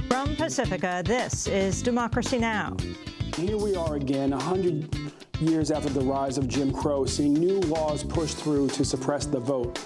From Pacifica, this is Democracy Now! Here we are again, 100 years after the rise of Jim Crow, seeing new laws pushed through to suppress the vote.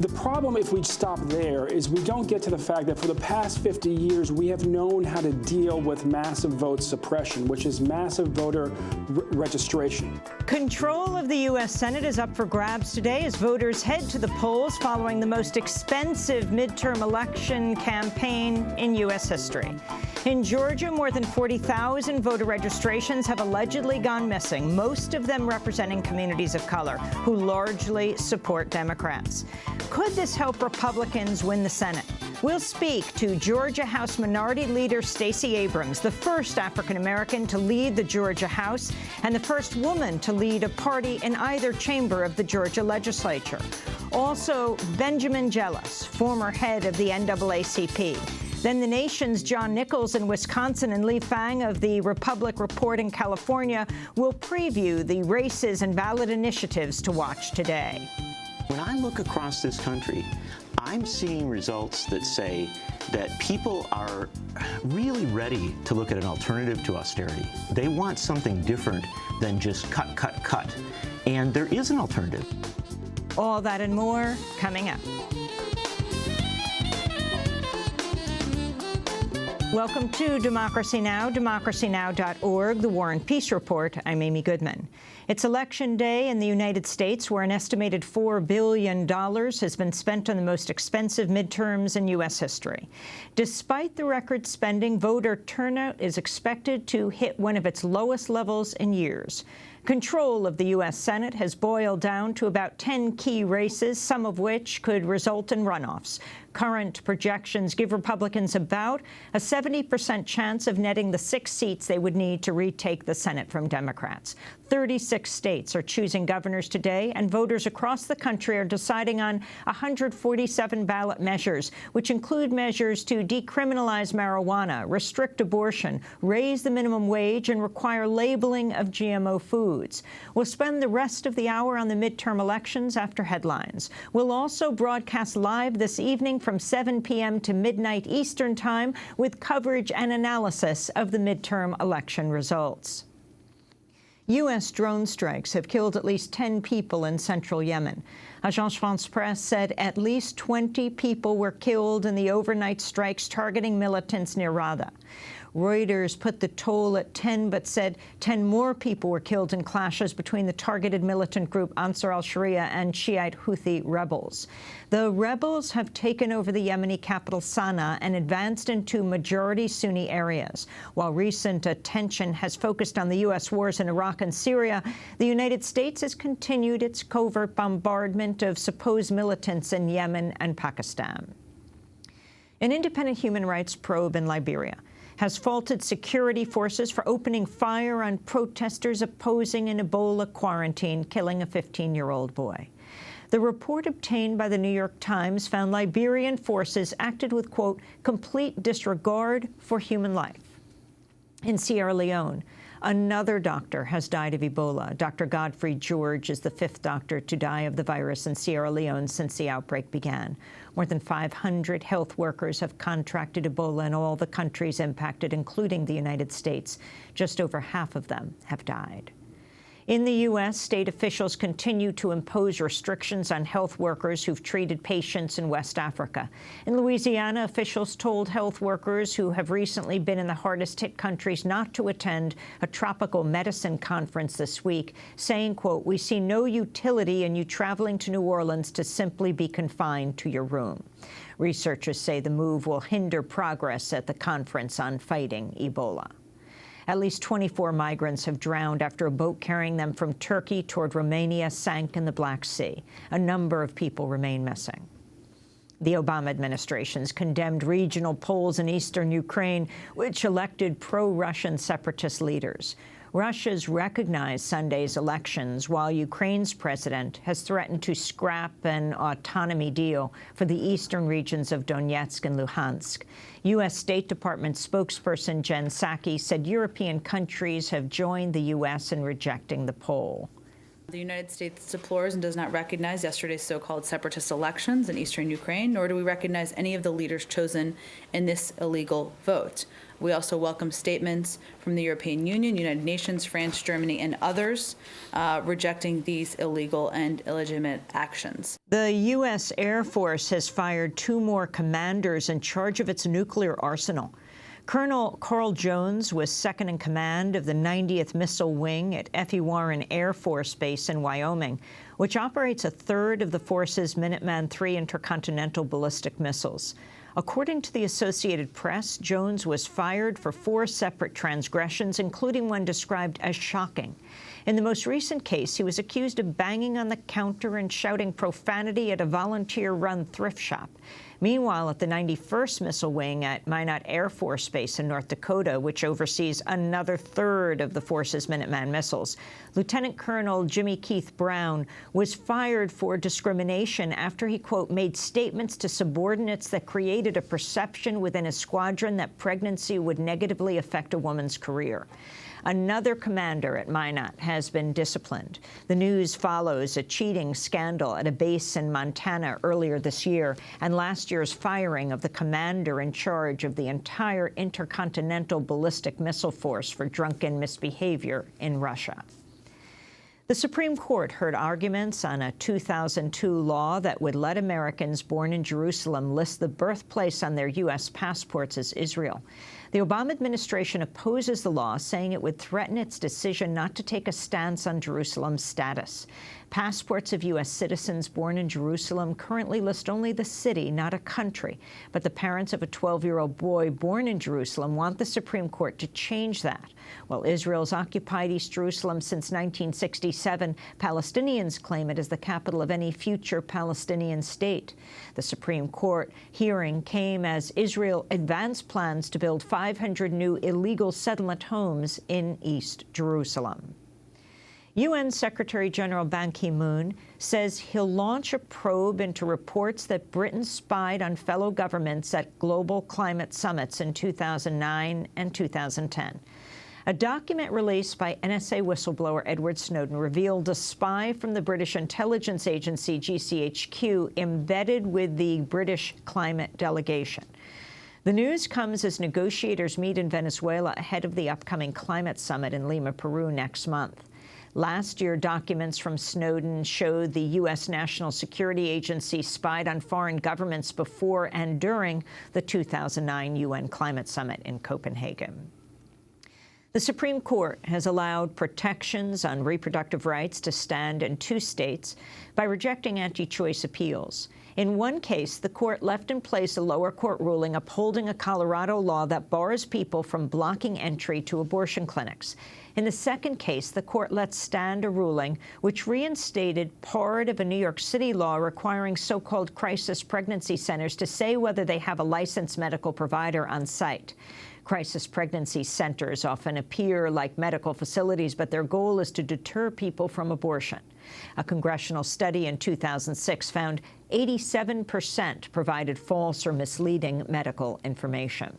The problem, if we stop there, is we don't get to the fact that for the past 50 years, we have known how to deal with massive vote suppression, which is massive voter registration. Control of the U.S. Senate is up for grabs today as voters head to the polls following the most expensive midterm election campaign in U.S. history. In Georgia, more than 40,000 voter registrations have allegedly gone missing, most of them representing communities of color who largely support Democrats. Could this help Republicans win the Senate? We'll speak to Georgia House Minority Leader Stacey Abrams, the first African-American to lead the Georgia House and the first woman to lead a party in either chamber of the Georgia legislature. Also, Benjamin Jealous, former head of the NAACP. Then the nation's John Nichols in Wisconsin and Lee Fang of the Republic Report in California will preview the races and ballot initiatives to watch today. When I look across this country, I'm seeing results that say that people are really ready to look at an alternative to austerity. They want something different than just cut, cut, cut. And there is an alternative. All that and more coming up. Welcome to Democracy Now!, democracynow.org, the War and Peace Report. I'm Amy Goodman. It's Election Day in the United States, where an estimated $4 billion has been spent on the most expensive midterms in U.S. history. Despite the record spending, voter turnout is expected to hit one of its lowest levels in years. Control of the U.S. Senate has boiled down to about 10 key races, some of which could result in runoffs. Current projections give Republicans about a 70% chance of netting the 6 seats they would need to retake the Senate from Democrats. 36 states are choosing governors today, and voters across the country are deciding on 147 ballot measures, which include measures to decriminalize marijuana, restrict abortion, raise the minimum wage, and require labeling of GMO foods. We'll spend the rest of the hour on the midterm elections after headlines. We'll also broadcast live this evening from 7 p.m. to midnight Eastern Time with coverage and analysis of the midterm election results. U.S. drone strikes have killed at least 10 people in central Yemen. Agence France-Presse said at least 20 people were killed in the overnight strikes targeting militants near Rada. Reuters put the toll at 10, but said 10 more people were killed in clashes between the targeted militant group Ansar al-Sharia and Shiite Houthi rebels. The rebels have taken over the Yemeni capital Sana'a and advanced into majority Sunni areas. While recent attention has focused on the U.S. wars in Iraq and Syria, the United States has continued its covert bombardment of supposed militants in Yemen and Pakistan. An independent human rights probe in Liberia has faulted security forces for opening fire on protesters opposing an Ebola quarantine, killing a 15-year-old boy. The report obtained by the New York Times found Liberian forces acted with, quote, complete disregard for human life. In Sierra Leone, another doctor has died of Ebola. Dr. Godfrey George is the 5th doctor to die of the virus in Sierra Leone since the outbreak began. More than 500 health workers have contracted Ebola in all the countries impacted, including the United States. Just over half of them have died. In the U.S., state officials continue to impose restrictions on health workers who've treated patients in West Africa. In Louisiana, officials told health workers who have recently been in the hardest-hit countries not to attend a tropical medicine conference this week, saying, quote, we see no utility in you traveling to New Orleans to simply be confined to your room. Researchers say the move will hinder progress at the conference on fighting Ebola. At least 24 migrants have drowned after a boat carrying them from Turkey toward Romania sank in the Black Sea. A number of people remain missing. The Obama administration's condemned regional polls in eastern Ukraine, which elected pro-Russian separatist leaders. Russia's recognized Sunday's elections, while Ukraine's president has threatened to scrap an autonomy deal for the eastern regions of Donetsk and Luhansk. U.S. State Department spokesperson Jen Psaki said European countries have joined the U.S. in rejecting the poll. The United States deplores and does not recognize yesterday's so-called separatist elections in eastern Ukraine, nor do we recognize any of the leaders chosen in this illegal vote. We also welcome statements from the European Union, United Nations, France, Germany, and others rejecting these illegal and illegitimate actions. The U.S. Air Force has fired 2 more commanders in charge of its nuclear arsenal. Colonel Carl Jones was second in command of the 90th Missile Wing at F.E. Warren Air Force Base in Wyoming, which operates a third of the force's Minuteman III intercontinental ballistic missiles. According to the Associated Press, Jones was fired for 4 separate transgressions, including one described as shocking. In the most recent case, he was accused of banging on the counter and shouting profanity at a volunteer-run thrift shop. Meanwhile, at the 91st Missile Wing at Minot Air Force Base in North Dakota, which oversees another third of the force's Minuteman missiles, Lieutenant Colonel Jimmy Keith Brown was fired for discrimination after he, quote, made statements to subordinates that created a perception within his squadron that pregnancy would negatively affect a woman's career. Another commander at Minot has been disciplined. The news follows a cheating scandal at a base in Montana earlier this year and last year's firing of the commander in charge of the entire intercontinental ballistic missile force for drunken misbehavior in Russia. The Supreme Court heard arguments on a 2002 law that would let Americans born in Jerusalem list the birthplace on their U.S. passports as Israel. The Obama administration opposes the law, saying it would threaten its decision not to take a stance on Jerusalem's status. Passports of U.S. citizens born in Jerusalem currently list only the city, not a country. But the parents of a 12-year-old boy born in Jerusalem want the Supreme Court to change that. While Israel's occupied East Jerusalem since 1967, Palestinians claim it as the capital of any future Palestinian state. The Supreme Court hearing came as Israel advanced plans to build 500 new illegal settlement homes in East Jerusalem. UN Secretary General Ban Ki-moon says he'll launch a probe into reports that Britain spied on fellow governments at global climate summits in 2009 and 2010. A document released by NSA whistleblower Edward Snowden revealed a spy from the British intelligence agency GCHQ embedded with the British climate delegation. The news comes as negotiators meet in Venezuela ahead of the upcoming climate summit in Lima, Peru next month. Last year, documents from Snowden showed the U.S. National Security Agency spied on foreign governments before and during the 2009 UN Climate Summit in Copenhagen. The Supreme Court has allowed protections on reproductive rights to stand in 2 states by rejecting anti-choice appeals. In one case, the court left in place a lower court ruling upholding a Colorado law that bars people from blocking entry to abortion clinics. In the second case, the court let stand a ruling which reinstated part of a New York City law requiring so-called crisis pregnancy centers to say whether they have a licensed medical provider on site. Crisis pregnancy centers often appear like medical facilities, but their goal is to deter people from abortion. A congressional study in 2006 found 87% provided false or misleading medical information.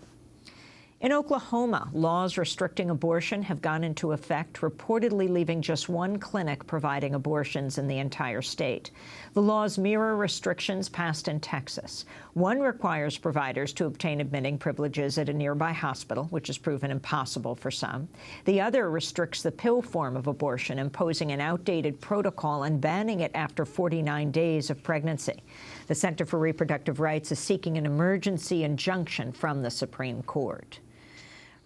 In Oklahoma, laws restricting abortion have gone into effect, reportedly leaving just 1 clinic providing abortions in the entire state. The laws mirror restrictions passed in Texas. One requires providers to obtain admitting privileges at a nearby hospital, which has proven impossible for some. The other restricts the pill form of abortion, imposing an outdated protocol and banning it after 49 days of pregnancy. The Center for Reproductive Rights is seeking an emergency injunction from the Supreme Court.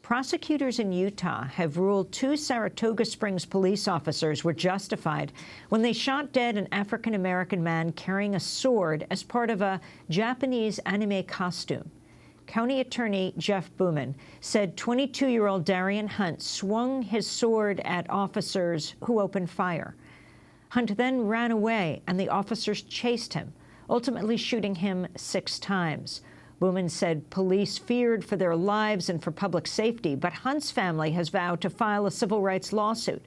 Prosecutors in Utah have ruled 2 Saratoga Springs police officers were justified when they shot dead an African-American man carrying a sword as part of a Japanese anime costume. County Attorney Jeff Booman said 22-year-old Darian Hunt swung his sword at officers who opened fire. Hunt then ran away, and the officers chased him, ultimately shooting him 6 times. Booman said police feared for their lives and for public safety, but Hunt's family has vowed to file a civil rights lawsuit.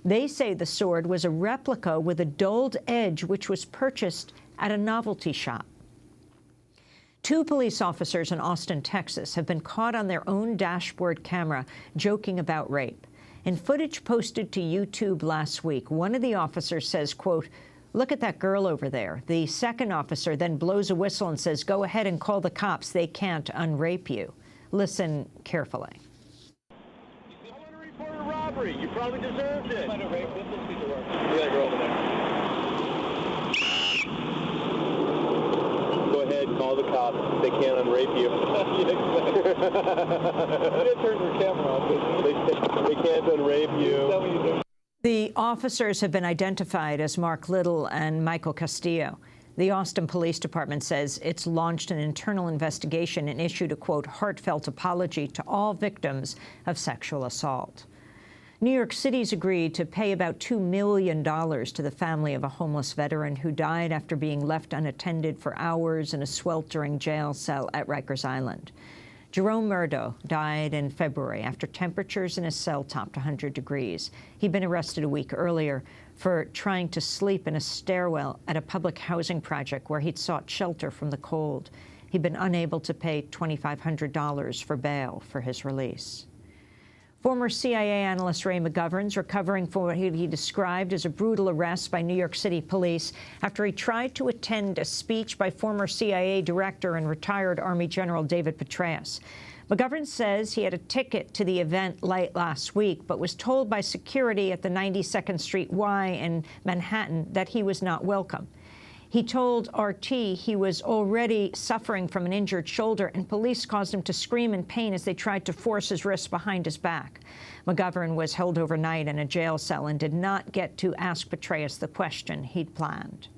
They say the sword was a replica with a dulled edge, which was purchased at a novelty shop. 2 police officers in Austin, Texas, have been caught on their own dashboard camera joking about rape. In footage posted to YouTube last week, one of the officers says, quote, "Look at that girl over there." The second officer then blows a whistle and says, "Go ahead and call the cops. They can't unrape you." Listen carefully. You want to report a robbery. You probably deserved it. Find a rape. This is piece of work. See that girl over there. Go ahead, call the cops. They can't unrape you. You didn't turn your camera off. They can't unrape you. The officers have been identified as Mark Little and Michael Castillo. The Austin Police Department says it's launched an internal investigation and issued a, quote, "heartfelt apology to all victims of sexual assault." New York City's agreed to pay about $2 million to the family of a homeless veteran who died after being left unattended for hours in a sweltering jail cell at Rikers Island. Jerome Murdo died in February after temperatures in his cell topped 100 degrees. He'd been arrested a week earlier for trying to sleep in a stairwell at a public housing project where he'd sought shelter from the cold. He'd been unable to pay $2,500 for bail for his release. Former CIA analyst Ray McGovern's recovering from what he described as a brutal arrest by New York City police after he tried to attend a speech by former CIA director and retired Army General David Petraeus. McGovern says he had a ticket to the event late last week, but was told by security at the 92nd Street Y in Manhattan that he was not welcome. He told RT he was already suffering from an injured shoulder, and police caused him to scream in pain as they tried to force his wrists behind his back. McGovern was held overnight in a jail cell and did not get to ask Petraeus the question he'd planned.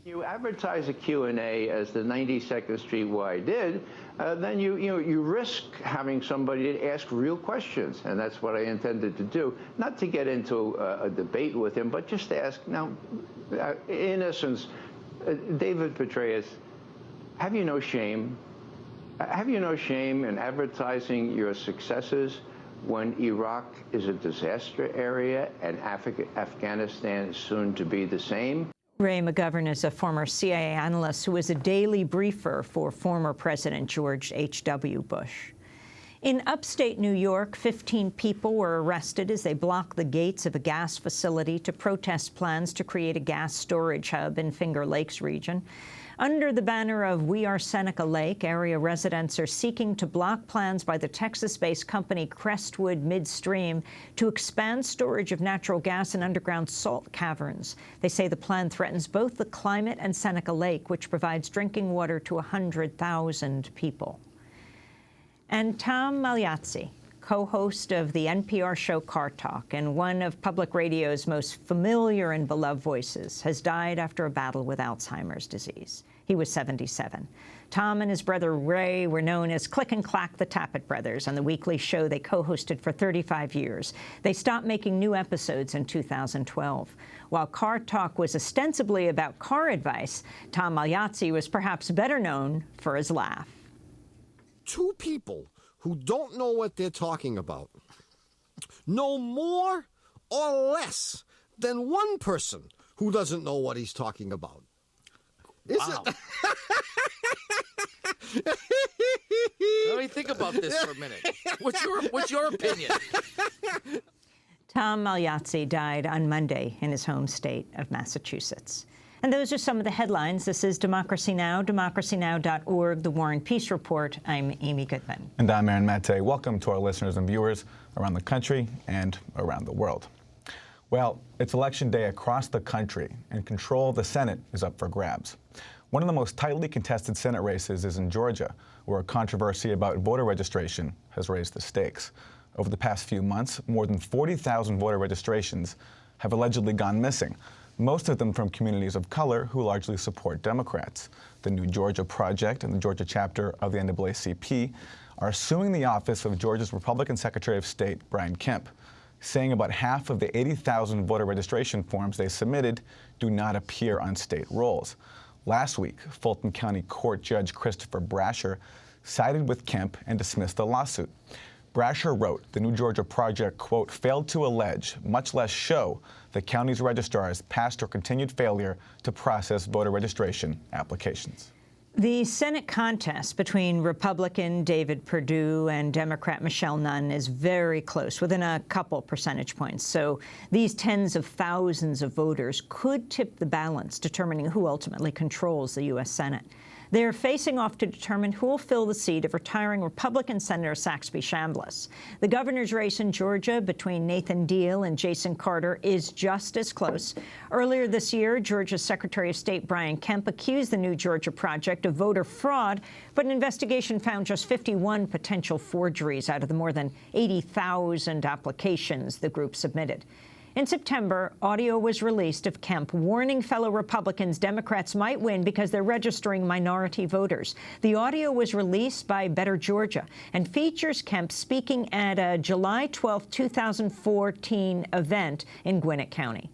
You advertise a Q&A as the 92nd Street Y did, then you risk having somebody to ask real questions, and that's what I intended to do. Not to get into a debate with him, but just to ask, now, in essence, David Petraeus, have you no shame? Have you no shame in advertising your successes when Iraq is a disaster area and Afghanistan is soon to be the same? Ray McGovern is a former CIA analyst who was a daily briefer for former President George H.W. Bush. In upstate New York, 15 people were arrested as they blocked the gates of a gas facility to protest plans to create a gas storage hub in Finger Lakes region. Under the banner of We Are Seneca Lake, area residents are seeking to block plans by the Texas-based company Crestwood Midstream to expand storage of natural gas in underground salt caverns. They say the plan threatens both the climate and Seneca Lake, which provides drinking water to 100,000 people. And Tom Magliazzi, co-host of the NPR show Car Talk and one of public radio's most familiar and beloved voices, has died after a battle with Alzheimer's disease. He was 77. Tom and his brother Ray were known as Click and Clack the Tappet Brothers on the weekly show they co-hosted for 35 years. They stopped making new episodes in 2012. While Car Talk was ostensibly about car advice, Tom Magliazzi was perhaps better known for his laugh. Two people who don't know what they're talking about know more or less than one person who doesn't know what he's talking about. Wow. Let me think about this for a minute. What's your opinion? Tom Magliazzi died on Monday in his home state of Massachusetts. And those are some of the headlines. This is Democracy Now!, democracynow.org, The War and Peace Report. I'm Amy Goodman. And I'm Aaron Maté. Welcome to our listeners and viewers around the country and around the world. Well, it's election day across the country, and control of the Senate is up for grabs. One of the most tightly contested Senate races is in Georgia, where a controversy about voter registration has raised the stakes. Over the past few months, more than 40,000 voter registrations have allegedly gone missing, most of them from communities of color who largely support Democrats. The New Georgia Project and the Georgia chapter of the NAACP are suing the office of Georgia's Republican Secretary of State, Brian Kemp, saying about half of the 80,000 voter registration forms they submitted do not appear on state rolls. Last week, Fulton County Court Judge Christopher Brasher sided with Kemp and dismissed the lawsuit. Brasher wrote the New Georgia Project, quote, failed to allege, much less show, the county's registrar's past or continued failure to process voter registration applications. The Senate contest between Republican David Perdue and Democrat Michelle Nunn is very close, within a couple percentage points. So these tens of thousands of voters could tip the balance, determining who ultimately controls the U.S. Senate. They're facing off to determine who will fill the seat of retiring Republican Senator Saxby Chambliss. The governor's race in Georgia between Nathan Deal and Jason Carter is just as close. Earlier this year, Georgia's Secretary of State Brian Kemp accused the New Georgia Project of voter fraud, but an investigation found just 51 potential forgeries out of the more than 80,000 applications the group submitted. In September, audio was released of Kemp warning fellow Republicans Democrats might win because they're registering minority voters. The audio was released by Better Georgia and features Kemp speaking at a July 12, 2014 event in Gwinnett County.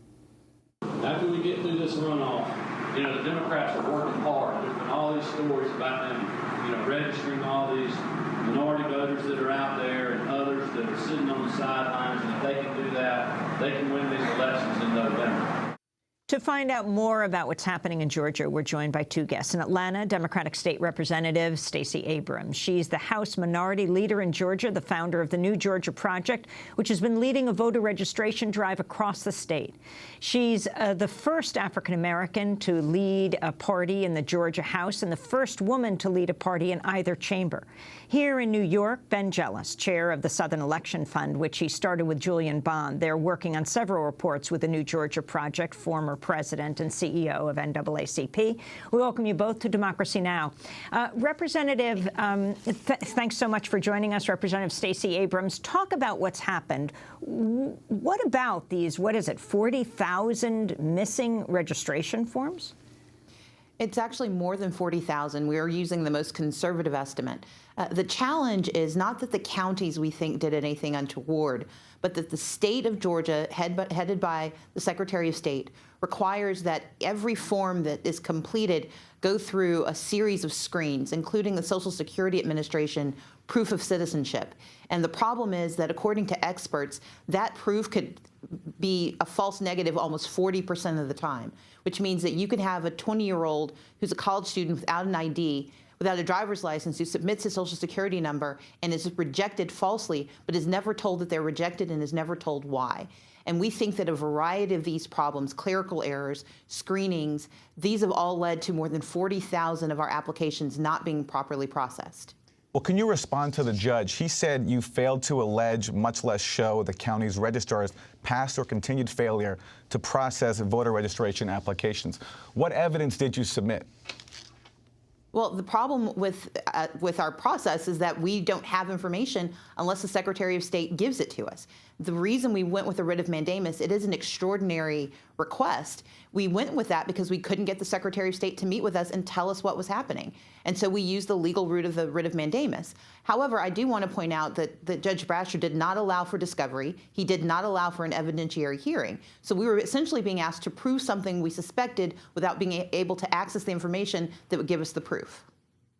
After we get through this runoff, the Democrats are working hard. There's been all these stories about them, registering all these minority voters that are out there and others that are sitting on the sidelines, and if they can do that, they can win these elections in November. To find out more about what's happening in Georgia, we're joined by two guests. In Atlanta, Democratic State Representative Stacey Abrams. She's the House Minority Leader in Georgia, the founder of the New Georgia Project, which has been leading a voter registration drive across the state. She's the first African-American to lead a party in the Georgia House and the first woman to lead a party in either chamber. Here in New York, Ben Jealous, chair of the Southern Election Fund, which he started with Julian Bond. They're working on several reports with the New Georgia Project, former president and CEO of NAACP. We welcome you both to Democracy Now! Representative, thanks so much for joining us, Representative Stacey Abrams. Talk about what's happened. What about these, 40,000 missing registration forms? It's actually more than 40,000. We are using the most conservative estimate. The challenge is not that the counties we think did anything untoward, but that the state of Georgia, headed by the Secretary of State, requires that every form that is completed go through a series of screens, including the Social Security Administration proof of citizenship. And the problem is that, according to experts, that proof could be a false negative almost 40% of the time, which means that you could have a 20-year-old who's a college student without an ID, without a driver's license, who submits his Social Security number and is rejected falsely, but is never told that they're rejected and is never told why. And we think that a variety of these problems, clerical errors, screenings, these have all led to more than 40,000 of our applications not being properly processed. Well, can you respond to the judge? He said you failed to allege, much less show, the county's registrar's past or continued failure to process voter registration applications. What evidence did you submit? Well, the problem with our process is that we don't have information unless the Secretary of State gives it to us. The reason we went with a writ of mandamus, it is an extraordinary request. We went with that because we couldn't get the Secretary of State to meet with us and tell us what was happening. And so we used the legal route of the writ of mandamus. However, I do want to point out that Judge Brasher did not allow for discovery. He did not allow for an evidentiary hearing. So we were essentially being asked to prove something we suspected without being able to access the information that would give us the proof.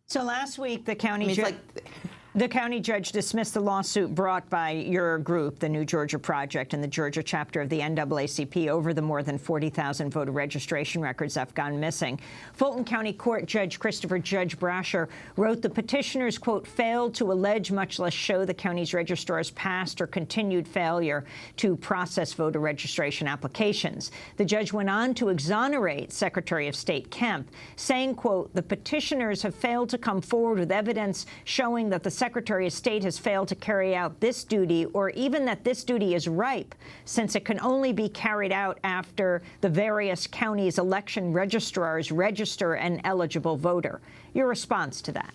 So last week, the county judge dismissed the lawsuit brought by your group, the New Georgia Project, and the Georgia chapter of the NAACP over the more than 40,000 voter registration records that have gone missing. Fulton County Court Judge Christopher Judge Brasher wrote the petitioners, quote, failed to allege, much less show, the county's registrar's past or continued failure to process voter registration applications. The judge went on to exonerate Secretary of State Kemp, saying, quote, the petitioners have failed to come forward with evidence showing that the Secretary of State has failed to carry out this duty, or even that this duty is ripe, since it can only be carried out after the various counties' election registrars register an eligible voter. Your response to that?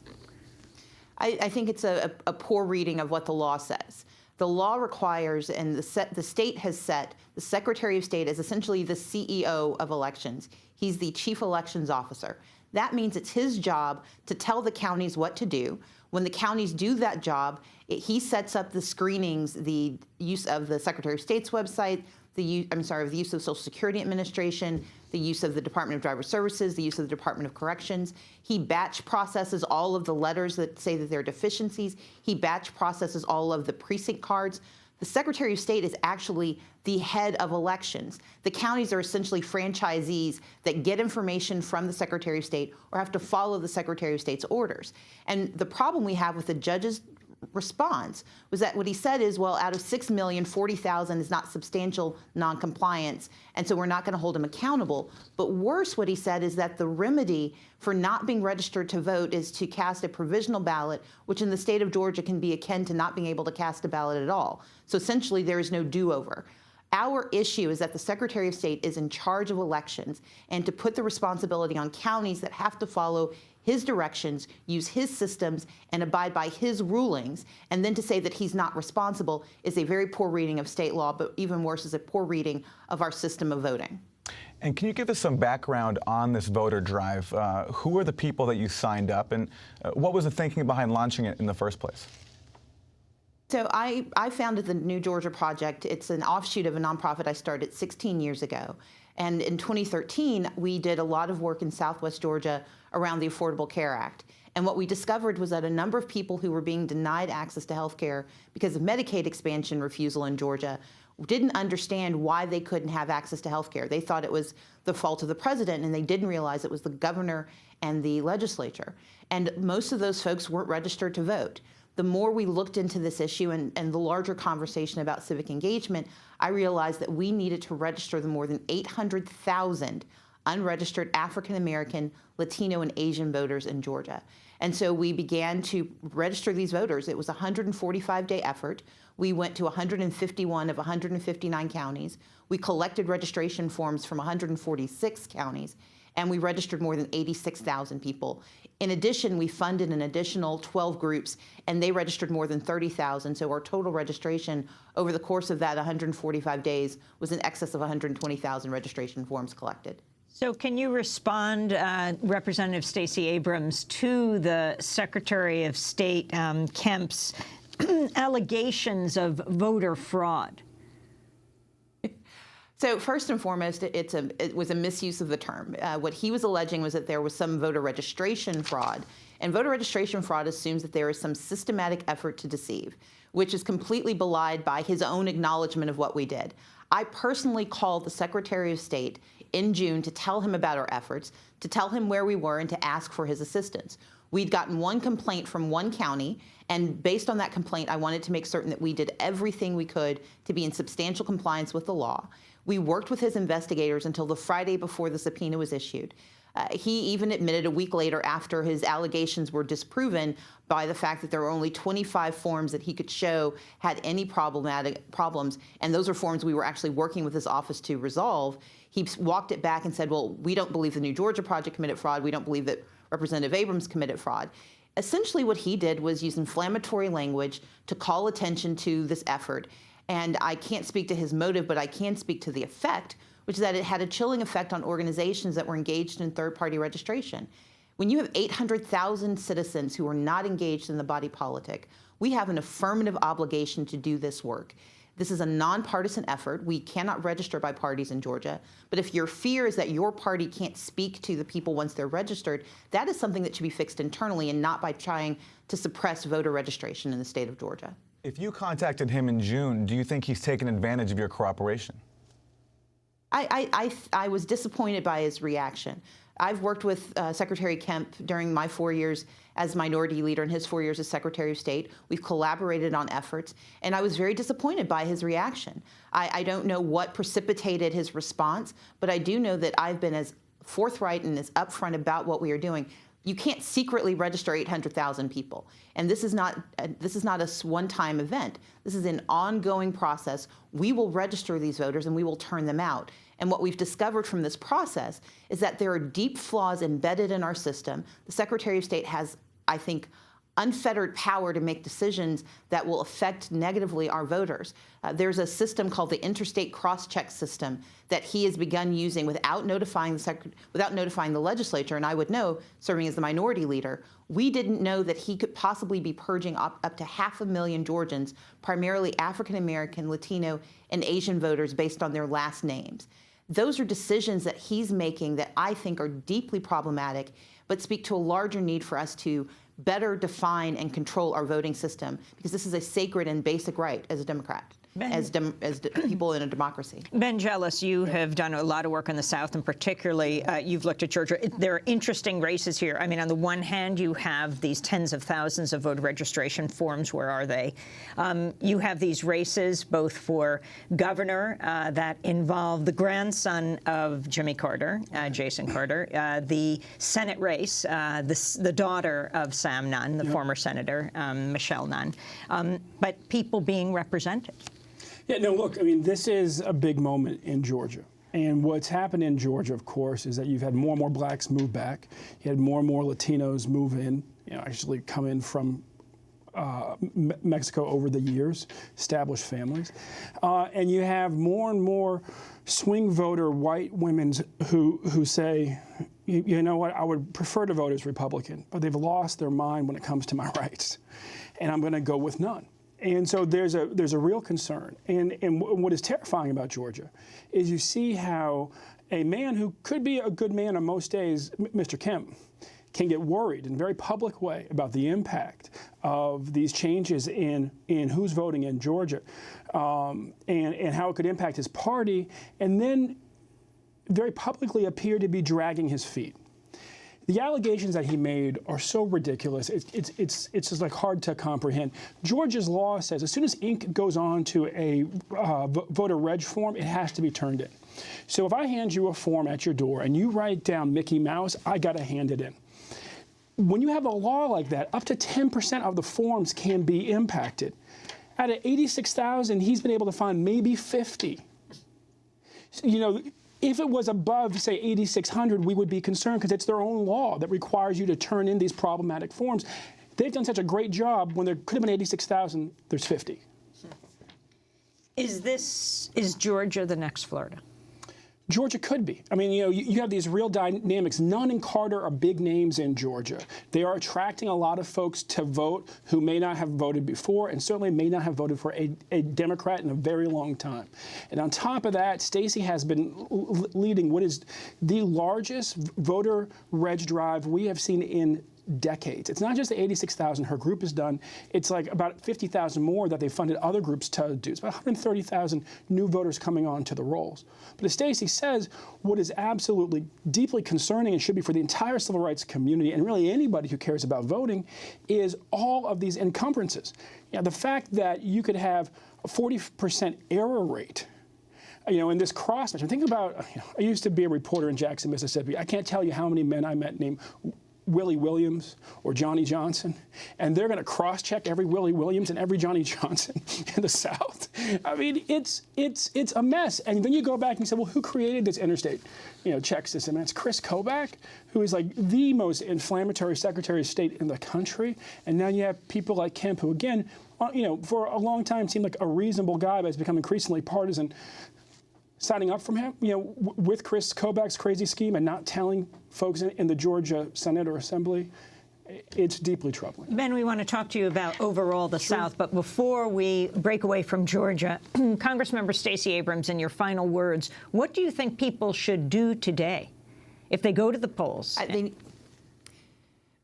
I think it's a poor reading of what the law says. The law requires, and the state has set, the Secretary of State as essentially the CEO of elections. He's the chief elections officer. That means it's his job to tell the counties what to do. When the counties do that job, he sets up the screenings, the use of the Secretary of State's website, the use of the Social Security Administration, the use of the Department of Driver Services, the use of the Department of Corrections. He batch processes all of the letters that say that there are deficiencies. He batch processes all of the precinct cards. The Secretary of State is actually the head of elections. The counties are essentially franchisees that get information from the Secretary of State or have to follow the Secretary of State's orders. And the problem we have with the judge's response was that what he said is, well, out of 6 million, 40,000 is not substantial noncompliance, and so we're not going to hold him accountable. But worse, what he said is that the remedy for not being registered to vote is to cast a provisional ballot, which in the state of Georgia can be akin to not being able to cast a ballot at all. So essentially, there is no do-over. Our issue is that the Secretary of State is in charge of elections, and to put the responsibility on counties that have to follow his directions, use his systems, and abide by his rulings, and then to say that he's not responsible is a very poor reading of state law, but even worse is a poor reading of our system of voting. And can you give us some background on this voter drive? Who are the people that you signed up, and what was the thinking behind launching it in the first place? So I founded the New Georgia Project. It's an offshoot of a nonprofit I started 16 years ago. And in 2013, we did a lot of work in Southwest Georgia around the Affordable Care Act. And what we discovered was that a number of people who were being denied access to health care because of Medicaid expansion refusal in Georgia didn't understand why they couldn't have access to health care. They thought it was the fault of the president, and they didn't realize it was the governor and the legislature. And most of those folks weren't registered to vote. The more we looked into this issue and the larger conversation about civic engagement, I realized that we needed to register the more than 800,000 unregistered African American, Latino, and Asian voters in Georgia. And so we began to register these voters. It was a 145-day effort. We went to 151 of 159 counties. We collected registration forms from 146 counties, and we registered more than 86,000 people. In addition, we funded an additional 12 groups, and they registered more than 30,000. So our total registration over the course of that 145 days was in excess of 120,000 registration forms collected. So can you respond, Representative Stacey Abrams, to the Secretary of State Kemp's allegations of voter fraud? So first and foremost, it was a misuse of the term. What he was alleging was that there was some voter registration fraud. And voter registration fraud assumes that there is some systematic effort to deceive, which is completely belied by his own acknowledgement of what we did. I personally called the Secretary of State in June to tell him about our efforts, to tell him where we were, and to ask for his assistance. We'd gotten one complaint from one county, and based on that complaint, I wanted to make certain that we did everything we could to be in substantial compliance with the law. We worked with his investigators until the Friday before the subpoena was issued. He even admitted a week later, after his allegations were disproven by the fact that there were only 25 forms that he could show had any problems, and those are forms we were actually working with his office to resolve. He walked it back and said, well, we don't believe the New Georgia Project committed fraud. We don't believe that Representative Abrams committed fraud. Essentially what he did was use inflammatory language to call attention to this effort. And I can't speak to his motive, but I can speak to the effect, which is that it had a chilling effect on organizations that were engaged in third-party registration. When you have 800,000 citizens who are not engaged in the body politic, we have an affirmative obligation to do this work. This is a nonpartisan effort. We cannot register by parties in Georgia. But if your fear is that your party can't speak to the people once they're registered, that is something that should be fixed internally and not by trying to suppress voter registration in the state of Georgia. If you contacted him in June, do you think he's taken advantage of your cooperation? I was disappointed by his reaction. I've worked with Secretary Kemp during my 4 years as minority leader and his 4 years as Secretary of State. We've collaborated on efforts, and I was very disappointed by his reaction. I don't know what precipitated his response, but I do know that I've been as forthright and as upfront about what we are doing. You can't secretly register 800,000 people, and this is not a one-time event. This is an ongoing process. We will register these voters, and we will turn them out. And what we've discovered from this process is that there are deep flaws embedded in our system. The Secretary of State has, I think, unfettered power to make decisions that will affect negatively our voters. There's a system called the interstate cross-check system that he has begun using without notifying the legislature. And I would know, serving as the minority leader, we didn't know that he could possibly be purging up to 500,000 Georgians, primarily African American, Latino, and Asian voters based on their last names. Those are decisions that he's making that I think are deeply problematic, but speak to a larger need for us to better define and control our voting system, because this is a sacred and basic right as a Democrat. as people in a democracy. Ben Jealous, you have done a lot of work in the South, and particularly you've looked at Georgia. There are interesting races here. I mean, on the one hand, you have these tens of thousands of voter registration forms. Where are they? You have these races, both for governor, that involve the grandson of Jimmy Carter, Jason Carter, the Senate race, the daughter of Sam Nunn, the former senator, Michelle Nunn, but people being represented. Yeah, no, look, I mean, this is a big moment in Georgia. And what's happened in Georgia, of course, is that you've had more and more blacks move back. You had more and more Latinos move in, actually come in from Mexico over the years, established families. And you have more and more swing voter white women who say, you know what, I would prefer to vote as Republican, but they've lost their mind when it comes to my rights. And I'm going to go with none. And so there's a real concern. And what is terrifying about Georgia is you see how a man who could be a good man on most days, Mr. Kemp, can get worried in a very public way about the impact of these changes in who's voting in Georgia and how it could impact his party, and then very publicly appear to be dragging his feet. The allegations that he made are so ridiculous, it's just like hard to comprehend. Georgia's law says as soon as ink goes on to a voter reg form, it has to be turned in. So if I hand you a form at your door and you write down Mickey Mouse, I got to hand it in. When you have a law like that, up to 10% of the forms can be impacted. Out of 86,000, he's been able to find maybe 50. So, if it was above, say, 8,600, we would be concerned because it's their own law that requires you to turn in these problematic forms. They've done such a great job. When there could have been 86,000, there's 50. Is Georgia the next Florida? Georgia could be. I mean, you have these real dynamics. Nunn and Carter are big names in Georgia. They are attracting a lot of folks to vote who may not have voted before and certainly may not have voted for a Democrat in a very long time. And on top of that, Stacey has been leading what is the largest voter reg drive we have seen in decades. It's not just the 86,000 her group has done. It's like about 50,000 more that they funded other groups to do. It's about 130,000 new voters coming on to the rolls. But as Stacey says, what is absolutely deeply concerning and should be for the entire civil rights community and really anybody who cares about voting is all of these encumbrances. The fact that you could have a 40% error rate in this cross-match. Think about, I used to be a reporter in Jackson, Mississippi. I can't tell you how many men I met named Willie Williams or Johnny Johnson, and they're going to cross-check every Willie Williams and every Johnny Johnson in the South. I mean, it's a mess. And then you go back and you say, well, who created this interstate, check system? And it's Chris Kobach, who is like the most inflammatory Secretary of State in the country. And now you have people like Kemp, who again, for a long time seemed like a reasonable guy, but has become increasingly partisan. Signing up from him, with Chris Kobach's crazy scheme and not telling folks in the Georgia Senate or Assembly, it's deeply troubling. Ben, we want to talk to you about overall the South, but before we break away from Georgia, Congressmember Stacey Abrams, in your final words, what do you think people should do today if they go to the polls?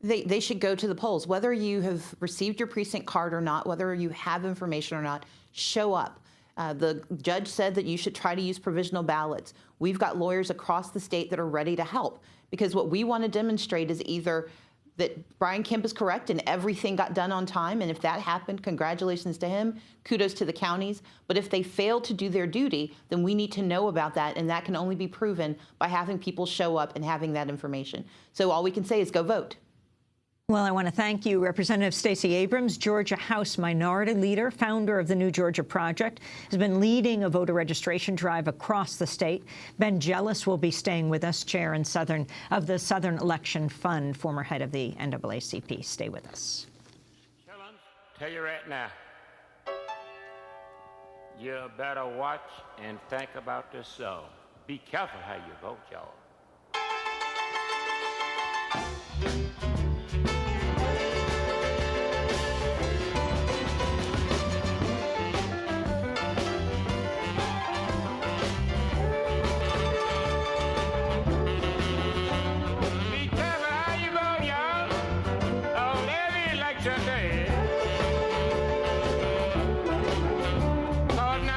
They should go to the polls. Whether you have received your precinct card or not, whether you have information or not, show up. The judge said that you should try to use provisional ballots. We've got lawyers across the state that are ready to help, because what we want to demonstrate is either that Brian Kemp is correct and everything got done on time, and if that happened, congratulations to him, kudos to the counties. But if they fail to do their duty, then we need to know about that, and that can only be proven by having people show up and having that information. So all we can say is go vote. Well, I want to thank you, Representative Stacey Abrams, Georgia House Minority Leader, founder of the New Georgia Project, has been leading a voter registration drive across the state. Ben Jealous will be staying with us, chair of the Southern Election Fund, former head of the NAACP. Stay with us. Chillin', tell you right now, you better watch and think about this. So be careful how you vote, y'all. Cause now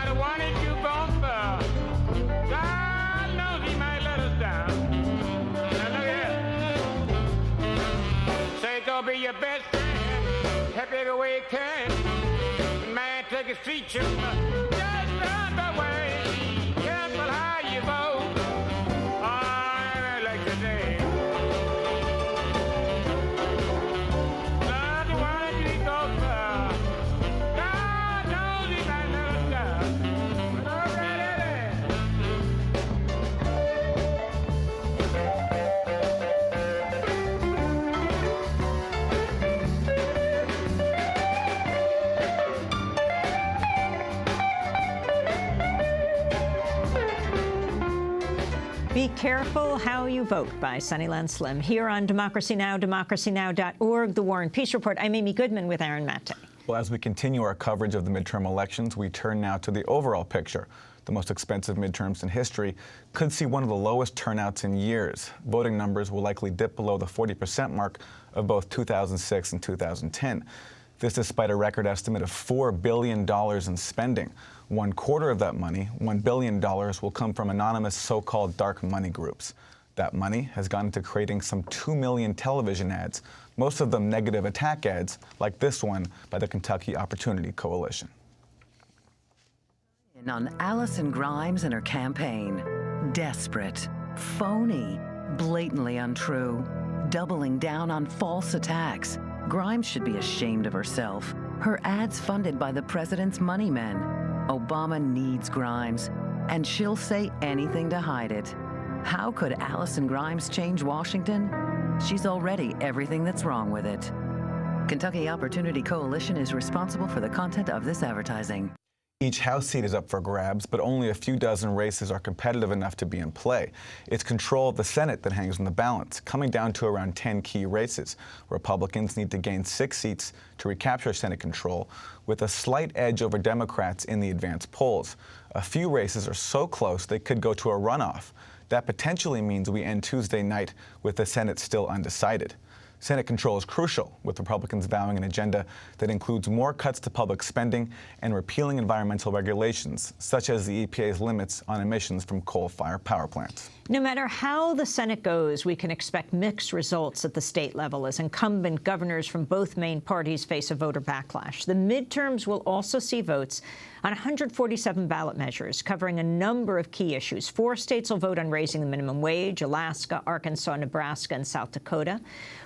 take a street trip. Just run the way. Careful how you vote. On election day. Lord, why did he go far? God knows he might never come. But already there. Be careful how you vote by Sunnyland Slim here on Democracy Now!, democracynow.org, The War and Peace Report. I'm Amy Goodman with Aaron Matte. Well, as we continue our coverage of the midterm elections, we turn now to the overall picture. The most expensive midterms in history could see one of the lowest turnouts in years. Voting numbers will likely dip below the 40% mark of both 2006 and 2010. This despite a record estimate of $4 billion in spending. 1/4 of that money, $1 billion, will come from anonymous so-called dark money groups. That money has gone into creating some 2 million television ads, most of them negative attack ads, like this one by the Kentucky Opportunity Coalition. On Allison Grimes and her campaign. Desperate, phony, blatantly untrue, doubling down on false attacks. Grimes should be ashamed of herself. Her ads funded by the president's money men. Obama needs Grimes, and she'll say anything to hide it. How could Allison Grimes change Washington? She's already everything that's wrong with it. Kentucky Opportunity Coalition is responsible for the content of this advertising. Each House seat is up for grabs, but only a few dozen races are competitive enough to be in play. It's control of the Senate that hangs in the balance, coming down to around 10 key races. Republicans need to gain 6 seats to recapture Senate control, with a slight edge over Democrats in the advanced polls. A few races are so close they could go to a runoff. That potentially means we end Tuesday night with the Senate still undecided. Senate control is crucial, with Republicans vowing an agenda that includes more cuts to public spending and repealing environmental regulations, such as the EPA's limits on emissions from coal-fired power plants. No matter how the Senate goes, we can expect mixed results at the state level as incumbent governors from both main parties face a voter backlash. The midterms will also see votes on 147 ballot measures covering a number of key issues. 4 states will vote on raising the minimum wage: Alaska, Arkansas, Nebraska, and South Dakota.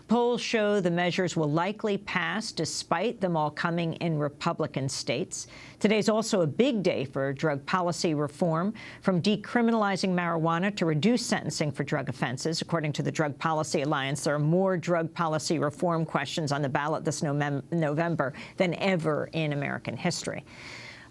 Polls show the measures will likely pass despite them all coming in Republican states. Today's also a big day for drug policy reform, from decriminalizing marijuana to reduce sentencing for drug offenses. According to the Drug Policy Alliance, there are more drug policy reform questions on the ballot this November than ever in American history.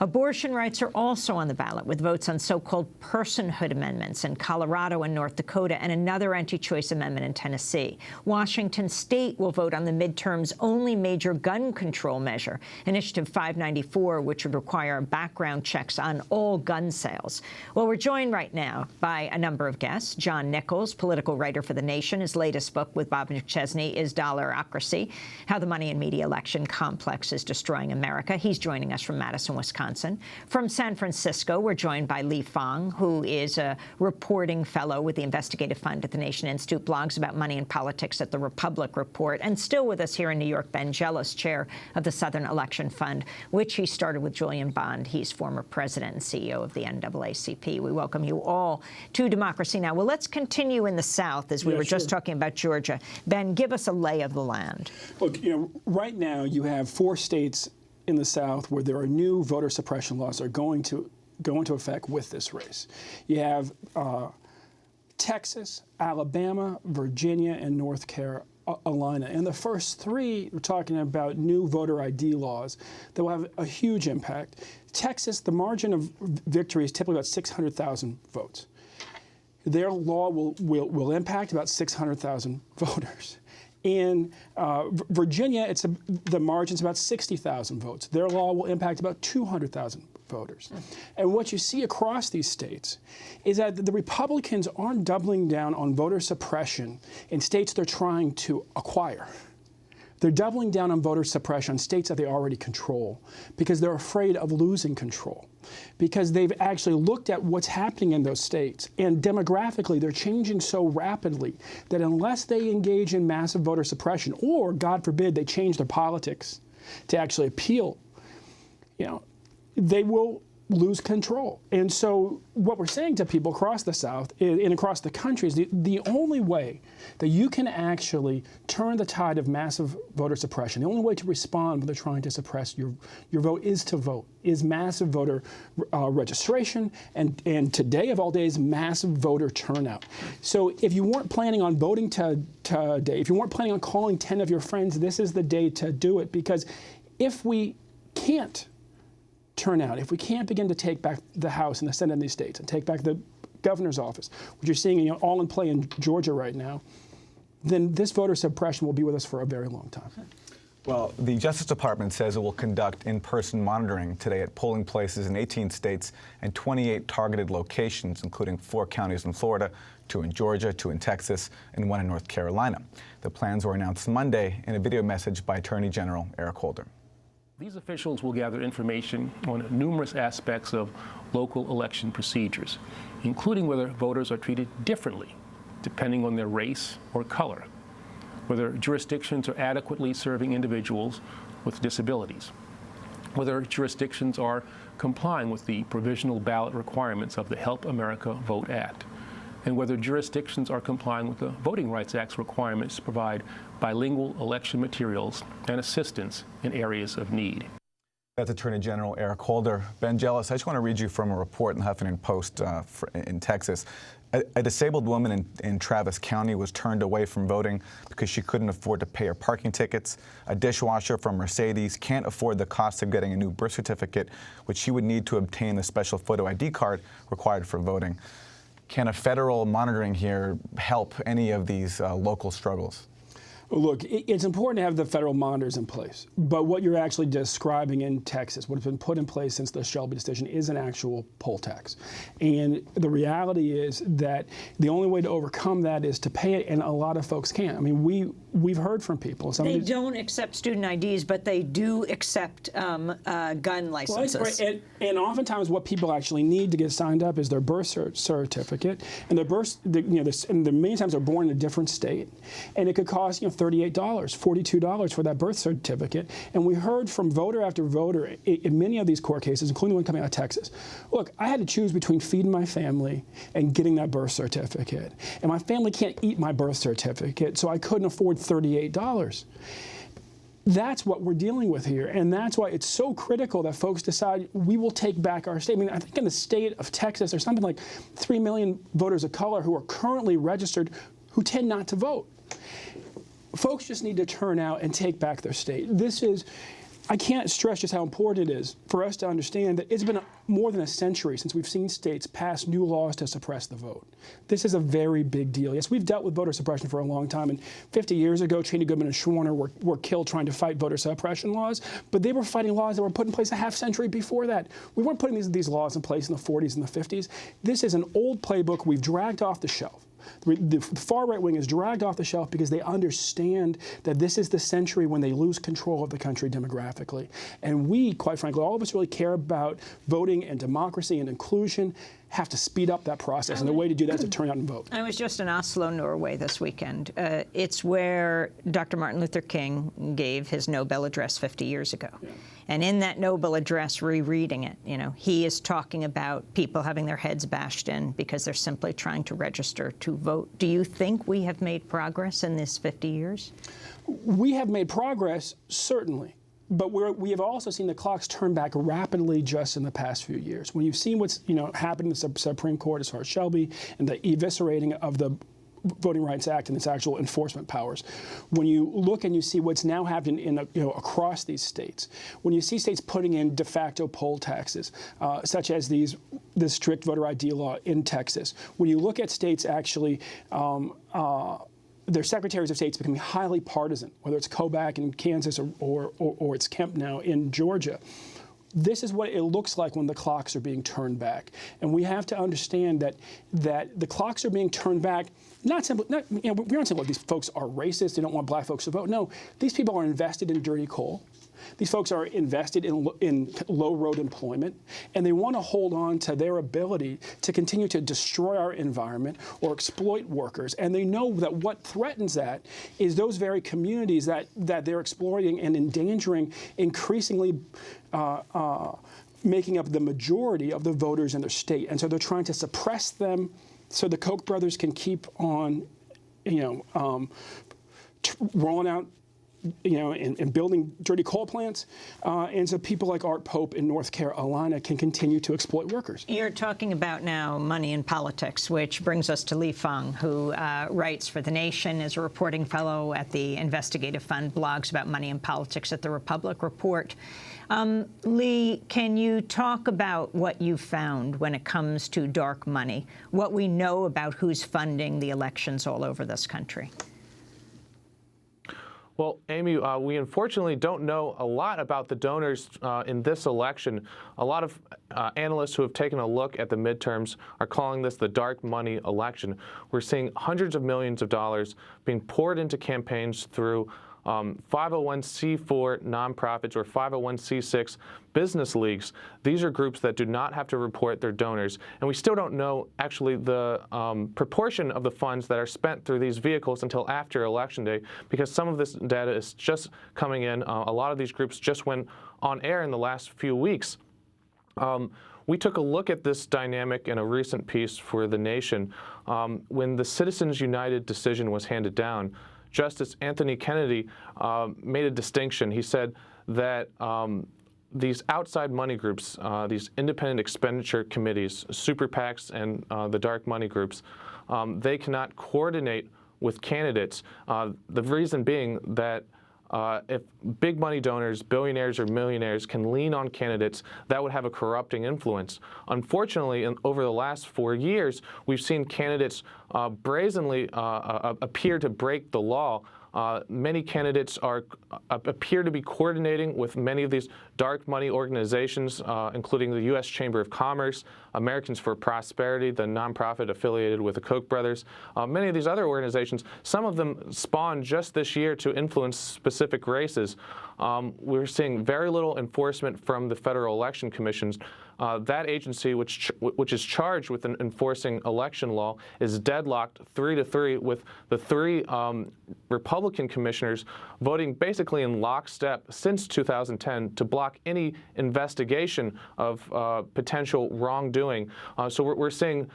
Abortion rights are also on the ballot, with votes on so-called personhood amendments in Colorado and North Dakota, and another anti-choice amendment in Tennessee. Washington State will vote on the midterm's only major gun control measure, Initiative 594, which would require background checks on all gun sales. Well, we're joined right now by a number of guests. John Nichols, political writer for The Nation. His latest book with Bob McChesney is Dollarocracy: How the Money and Media Election Complex is Destroying America. He's joining us from Madison, Wisconsin. From San Francisco, we're joined by Lee Fong, who is a reporting fellow with the Investigative Fund at the Nation Institute, blogs about money and politics at the Republic Report. And still with us here in New York, Ben Jealous, chair of the Southern Election Fund, which he started with Julian Bond. He's former president and CEO of the NAACP. We welcome you all to Democracy Now! Well, let's continue in the South, as we were just talking about Georgia. Ben, give us a lay of the land. Look, right now you have 4 states in the South where there are new voter suppression laws that are going to go into effect with this race. You have Texas, Alabama, Virginia, and North Carolina. And the first 3, we're talking about new voter ID laws that will have a huge impact. Texas, the margin of victory is typically about 600,000 votes. Their law will impact about 600,000 voters. In Virginia, the margin's about 60,000 votes. Their law will impact about 200,000 voters. And what you see across these states is that the Republicans aren't doubling down on voter suppression in states they're trying to acquire. They're doubling down on voter suppression on states that they already control because they're afraid of losing control, because they've actually looked at what's happening in those states. And demographically, they're changing so rapidly that unless they engage in massive voter suppression, or, God forbid, they change their politics to actually appeal, they will lose control. And so what we're saying to people across the South and across the country is the only way that you can actually turn the tide of massive voter suppression, the only way to respond when they're trying to suppress your vote is to vote, is massive voter registration, and today of all days, massive voter turnout. So if you weren't planning on voting today, if you weren't planning on calling 10 of your friends, this is the day to do it, because if we can't turn out, if we can't begin to take back the House and the Senate in these states and take back the governor's office, which you're seeing all in play in Georgia right now, then this voter suppression will be with us for a very long time. Well, the Justice Department says it will conduct in-person monitoring today at polling places in 18 states and 28 targeted locations, including 4 counties in Florida, 2 in Georgia, 2 in Texas, and 1 in North Carolina. The plans were announced Monday in a video message by Attorney General Eric Holder. These officials will gather information on numerous aspects of local election procedures, including whether voters are treated differently depending on their race or color, whether jurisdictions are adequately serving individuals with disabilities, whether jurisdictions are complying with the provisional ballot requirements of the Help America Vote Act, and whether jurisdictions are complying with the Voting Rights Act's requirements to provide bilingual election materials and assistance in areas of need. That's Attorney General Eric Holder. Ben Jealous, I just want to read you from a report in the Huffington Post in Texas. A disabled woman in Travis County was turned away from voting because she couldn't afford to pay her parking tickets. A dishwasher from Mercedes can't afford the cost of getting a new birth certificate, which she would need to obtain the special photo ID card required for voting. Can a federal monitoring here help any of these local struggles? Look, it's important to have the federal monitors in place, but what you're actually describing in Texas, what has been put in place since the Shelby decision, is an actual poll tax. And the reality is that the only way to overcome that is to pay it, and a lot of folks can't. I mean, we've heard from people. They don't accept student IDs, but they do accept gun licenses. Well, and oftentimes what people actually need to get signed up is their birth certificate, and many times they're born in a different state, and it could cost $38, $42 for that birth certificate. And we heard from voter after voter in many of these court cases, including one coming out of Texas. Look, I had to choose between feeding my family and getting that birth certificate. And my family can't eat my birth certificate, so I couldn't afford $38. That's what we're dealing with here, and that's why it's so critical that folks decide we will take back our state. I mean, I think in the state of Texas, there's something like 3 million voters of color who are currently registered who tend not to vote. Folks just need to turn out and take back their state. I can't stress just how important it is for us to understand that it's been more than a century since we've seen states pass new laws to suppress the vote. This is a very big deal. Yes, we've dealt with voter suppression for a long time, and 50 years ago, Cheney, Goodman, and Schwerner were killed trying to fight voter suppression laws, but they were fighting laws that were put in place a half century before that. We weren't putting these laws in place in the 40s and the 50s. This is an old playbook we've dragged off the shelf. The far right wing is dragged off the shelf because they understand that this is the century when they lose control of the country demographically. And we, quite frankly, all of us really care about voting and democracy and inclusion, have to speed up that process. And the way to do that is to turn out and vote. I was just in Oslo, Norway this weekend. It's where Dr. Martin Luther King gave his Nobel address 50 years ago. Yeah. And in that Nobel address, rereading it, he is talking about people having their heads bashed in because they're simply trying to register to vote. Do you think we have made progress in this 50 years? We have made progress, certainly. But we have also seen the clocks turn back rapidly just in the past few years. When you've seen what's happened in the Supreme Court as far as Shelby and the eviscerating of the Voting Rights Act and its actual enforcement powers, when you look and you see what's now happening across these states, when you see states putting in de facto poll taxes, such as this strict voter ID law in Texas, when you look at states actually their secretaries of states becoming highly partisan, whether it's Kobach in Kansas or it's Kemp now in Georgia. This is what it looks like when the clocks are being turned back. And we have to understand that the clocks are being turned back, we aren't saying, look, these folks are racist, they don't want black folks to vote. No, these people are invested in dirty coal. These folks are invested in low-road employment, and they want to hold on to their ability to continue to destroy our environment or exploit workers. And they know that what threatens that is those very communities that they're exploiting and endangering increasingly making up the majority of the voters in their state. And so they're trying to suppress them so the Koch brothers can keep on, rolling out, and building dirty coal plants. And so people like Art Pope in North Carolina can continue to exploit workers. You're talking about now money in politics, which brings us to Li Feng, who writes for The Nation, is a reporting fellow at the Investigative Fund, blogs about money in politics at the Republic Report. Lee, can you talk about what you found when it comes to dark money, what we know about who's funding the elections all over this country? Well, Amy, we unfortunately don't know a lot about the donors in this election. A lot of analysts who have taken a look at the midterms are calling this the dark money election. We're seeing hundreds of millions of dollars being poured into campaigns through 501c4 nonprofits or 501c6 business leagues. These are groups that do not have to report their donors. And we still don't know actually the proportion of the funds that are spent through these vehicles until after Election Day, because some of this data is just coming in. A lot of these groups just went on air in the last few weeks. We took a look at this dynamic in a recent piece for The Nation. When the Citizens United decision was handed down, Justice Anthony Kennedy made a distinction. He said that these outside money groups, these independent expenditure committees, super PACs, and the dark money groups, they cannot coordinate with candidates. The reason being that if big money donors, billionaires or millionaires, can lean on candidates, that would have a corrupting influence. Unfortunately, over the last 4 years, we've seen candidates brazenly appear to break the law. Many candidates appear to be coordinating with many of these dark money organizations, including the U.S. Chamber of Commerce, Americans for Prosperity, the nonprofit affiliated with the Koch brothers. Many of these other organizations, some of them spawned just this year to influence specific races. We're seeing very little enforcement from the Federal Election Commissions. That agency, which is charged with enforcing election law, is deadlocked 3-3 with the 3 Republican commissioners voting basically in lockstep since 2010 to block any investigation of potential wrongdoing. So we're seeing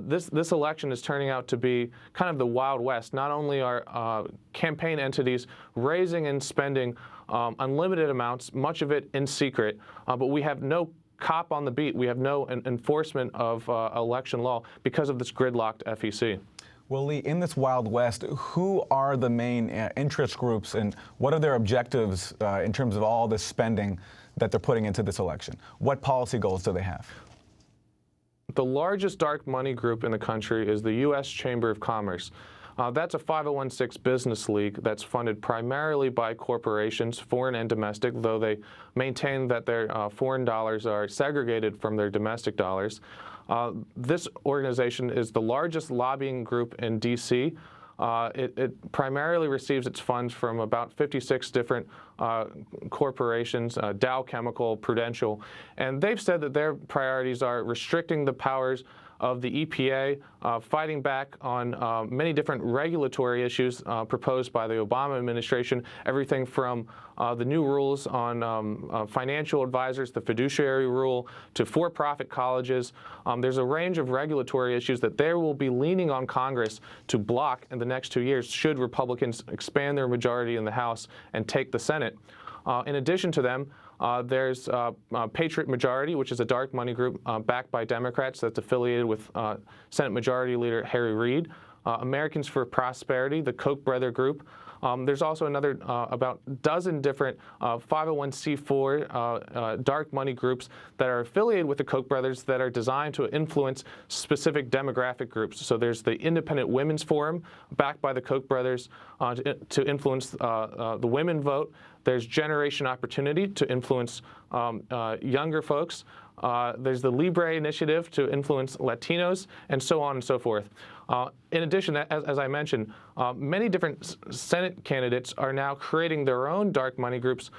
this election is turning out to be kind of the Wild West. Not only are campaign entities raising and spending unlimited amounts, much of it in secret, but we have no cop on the beat. We have no enforcement of election law because of this gridlocked FEC. Well, Lee, in this Wild West, who are the main interest groups and what are their objectives in terms of all this spending that they're putting into this election? What policy goals do they have? The largest dark money group in the country is the U.S. Chamber of Commerce. That's a 501c6 business league that's funded primarily by corporations, foreign and domestic, though they maintain that their foreign dollars are segregated from their domestic dollars. This organization is the largest lobbying group in D.C. It primarily receives its funds from about 56 different corporations, Dow Chemical, Prudential, and they've said that their priorities are restricting the powers of the EPA, fighting back on many different regulatory issues proposed by the Obama administration, everything from the new rules on financial advisors, the fiduciary rule, to for-profit colleges. There's a range of regulatory issues that they will be leaning on Congress to block in the next 2 years should Republicans expand their majority in the House and take the Senate. In addition to them, there's Patriot Majority, which is a dark money group backed by Democrats that's affiliated with Senate Majority Leader Harry Reid. Americans for Prosperity, the Koch brother group. There's also another about a dozen different 501c4 dark money groups that are affiliated with the Koch brothers that are designed to influence specific demographic groups. So there's the Independent Women's Forum, backed by the Koch brothers, to influence the women vote. There's Generation Opportunity to influence younger folks. There's the Libre Initiative to influence Latinos, and so on and so forth. In addition, as I mentioned, many different Senate candidates are now creating their own dark money groups